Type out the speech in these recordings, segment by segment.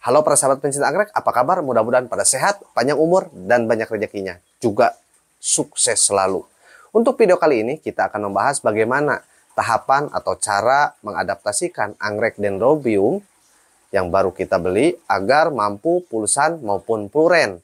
Halo para sahabat pencinta anggrek, apa kabar? Mudah-mudahan pada sehat, panjang umur, dan banyak rezekinya. Juga sukses selalu. Untuk video kali ini kita akan membahas bagaimana tahapan atau cara mengadaptasikan anggrek dendrobium yang baru kita beli agar mampu pulsan maupun puren.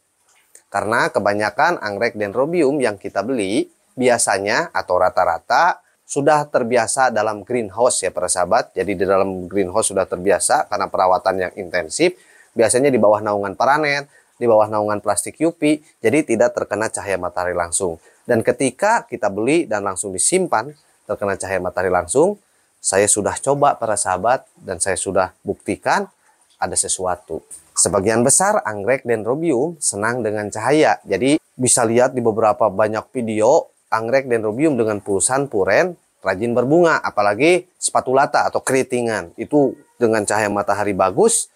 Karena kebanyakan anggrek dendrobium yang kita beli biasanya atau rata-rata sudah terbiasa dalam greenhouse ya para sahabat. Jadi di dalam greenhouse sudah terbiasa karena perawatan yang intensif. Biasanya di bawah naungan paranet, di bawah naungan plastik UV. Jadi tidak terkena cahaya matahari langsung. Dan ketika kita beli dan langsung disimpan terkena cahaya matahari langsung, saya sudah coba para sahabat dan saya sudah buktikan ada sesuatu. Sebagian besar anggrek dendrobium senang dengan cahaya. Jadi bisa lihat di beberapa banyak video anggrek dendrobium dengan pulsan puren rajin berbunga, apalagi spatulata atau keritingan itu dengan cahaya matahari bagus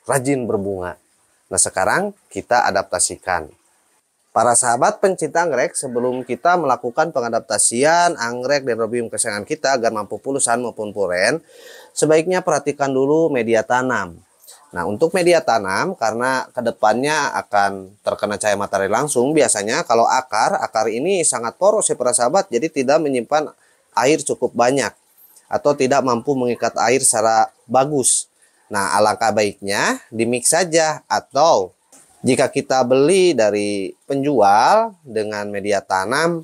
rajin berbunga. Nah sekarang kita adaptasikan. Para sahabat pencinta anggrek, sebelum kita melakukan pengadaptasian anggrek dendrobium kesayangan kita agar mampu pulsan maupun puren, sebaiknya perhatikan dulu media tanam. Nah, untuk media tanam, karena kedepannya akan terkena cahaya matahari langsung, biasanya kalau akar ini sangat poros ya para sahabat, jadi tidak menyimpan air cukup banyak, atau tidak mampu mengikat air secara bagus. Nah, alangkah baiknya dimix saja, atau jika kita beli dari penjual dengan media tanam,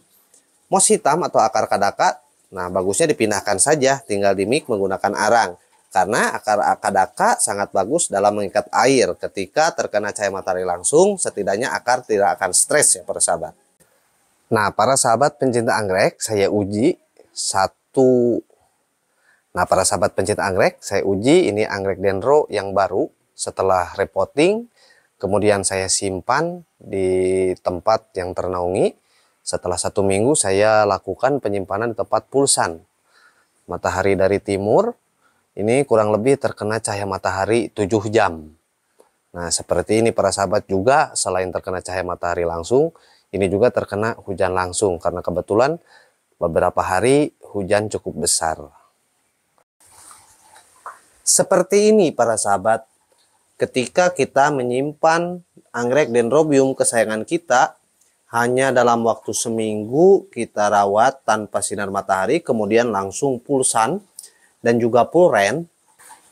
mos hitam atau akar kadaka, nah bagusnya dipindahkan saja, tinggal dimix menggunakan arang. Karena akar kadaka sangat bagus dalam mengikat air ketika terkena cahaya matahari langsung, setidaknya akar tidak akan stres ya para sahabat. Nah para sahabat pencinta anggrek, saya uji satu. Nah para sahabat pencinta anggrek, saya uji ini anggrek dendro yang baru setelah repotting. Kemudian saya simpan di tempat yang ternaungi. Setelah 1 minggu saya lakukan penyimpanan di tempat pulsan. Matahari dari timur. Ini kurang lebih terkena cahaya matahari 7 jam. Nah seperti ini para sahabat juga, selain terkena cahaya matahari langsung, ini juga terkena hujan langsung. Karena kebetulan beberapa hari hujan cukup besar. Seperti ini para sahabat, ketika kita menyimpan anggrek dendrobium kesayangan kita, hanya dalam waktu seminggu kita rawat tanpa sinar matahari, kemudian langsung pulsan dan juga puren,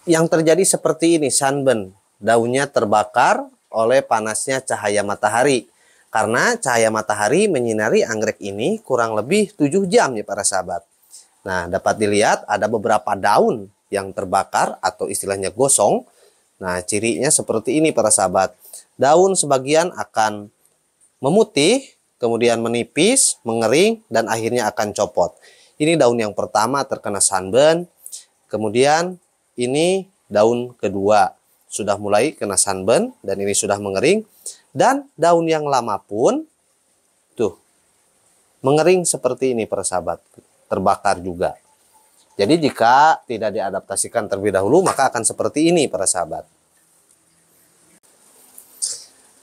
yang terjadi seperti ini, sunburn. Daunnya terbakar oleh panasnya cahaya matahari. Karena cahaya matahari menyinari anggrek ini kurang lebih 7 jam ya para sahabat. Nah, dapat dilihat ada beberapa daun yang terbakar atau istilahnya gosong. Nah, cirinya seperti ini para sahabat. Daun sebagian akan memutih, kemudian menipis, mengering, dan akhirnya akan copot. Ini daun yang pertama terkena sunburn. Kemudian ini daun kedua sudah mulai kena sunburn dan ini sudah mengering. Dan daun yang lama pun tuh mengering seperti ini para sahabat, terbakar juga. Jadi jika tidak diadaptasikan terlebih dahulu maka akan seperti ini para sahabat.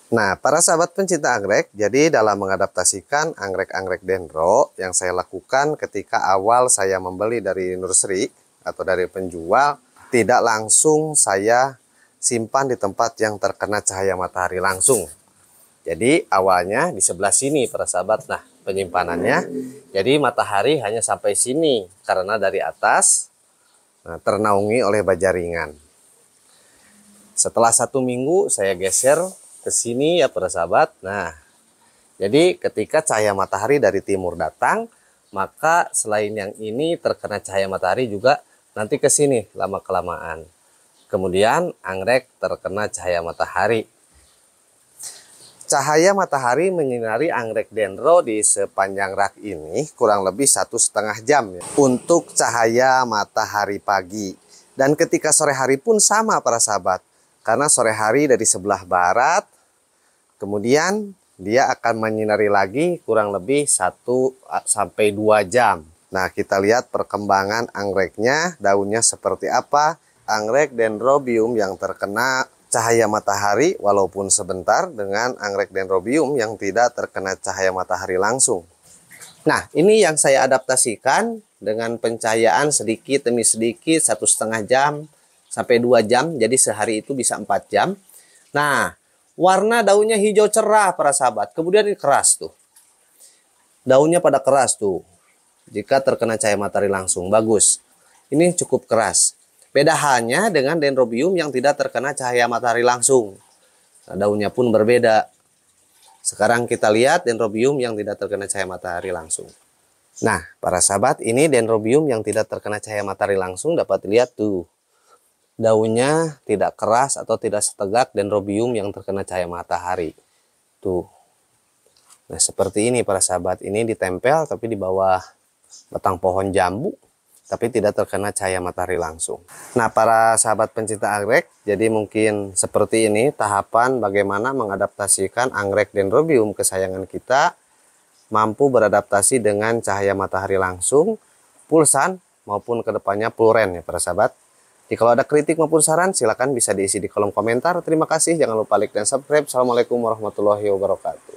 Nah para sahabat pencinta anggrek, jadi dalam mengadaptasikan anggrek-anggrek dendro yang saya lakukan ketika awal saya membeli dari nursery atau dari penjual, tidak langsung saya simpan di tempat yang terkena cahaya matahari langsung. Jadi awalnya di sebelah sini para sahabat. Nah penyimpanannya, jadi matahari hanya sampai sini karena dari atas ternaungi oleh baja ringan. Setelah 1 minggu saya geser ke sini ya para sahabat. Nah jadi ketika cahaya matahari dari timur datang, maka selain yang ini terkena cahaya matahari juga nanti ke sini lama-kelamaan. Kemudian anggrek terkena cahaya matahari. Cahaya matahari menyinari anggrek dendro di sepanjang rak ini kurang lebih 1,5 jam ya, untuk cahaya matahari pagi. Dan ketika sore hari pun sama para sahabat. Karena sore hari dari sebelah barat, kemudian dia akan menyinari lagi kurang lebih 1 sampai 2 jam. Nah kita lihat perkembangan anggreknya, daunnya seperti apa. Anggrek dendrobium yang terkena cahaya matahari walaupun sebentar dengan anggrek dendrobium yang tidak terkena cahaya matahari langsung. Nah ini yang saya adaptasikan dengan pencahayaan sedikit demi sedikit 1,5 jam sampai 2 jam. Jadi sehari itu bisa 4 jam. Nah, warna daunnya hijau cerah para sahabat. Kemudian ini keras tuh. Daunnya pada keras tuh. Jika terkena cahaya matahari langsung, bagus. Ini cukup keras. Beda halnya dengan Dendrobium yang tidak terkena cahaya matahari langsung. Nah, daunnya pun berbeda. Sekarang kita lihat Dendrobium yang tidak terkena cahaya matahari langsung. Nah, para sahabat, ini Dendrobium yang tidak terkena cahaya matahari langsung. Dapat dilihat tuh. Daunnya tidak keras atau tidak setegak Dendrobium yang terkena cahaya matahari. Tuh. Nah, seperti ini para sahabat. Ini ditempel tapi di bawah batang pohon jambu, tapi tidak terkena cahaya matahari langsung. Nah, para sahabat pencinta anggrek, jadi mungkin seperti ini tahapan bagaimana mengadaptasikan anggrek Dendrobium kesayangan kita mampu beradaptasi dengan cahaya matahari langsung, pulsan maupun kedepannya pulren ya para sahabat. Jika ada kritik maupun saran, silakan bisa diisi di kolom komentar. Terima kasih, jangan lupa like dan subscribe. Assalamualaikum warahmatullahi wabarakatuh.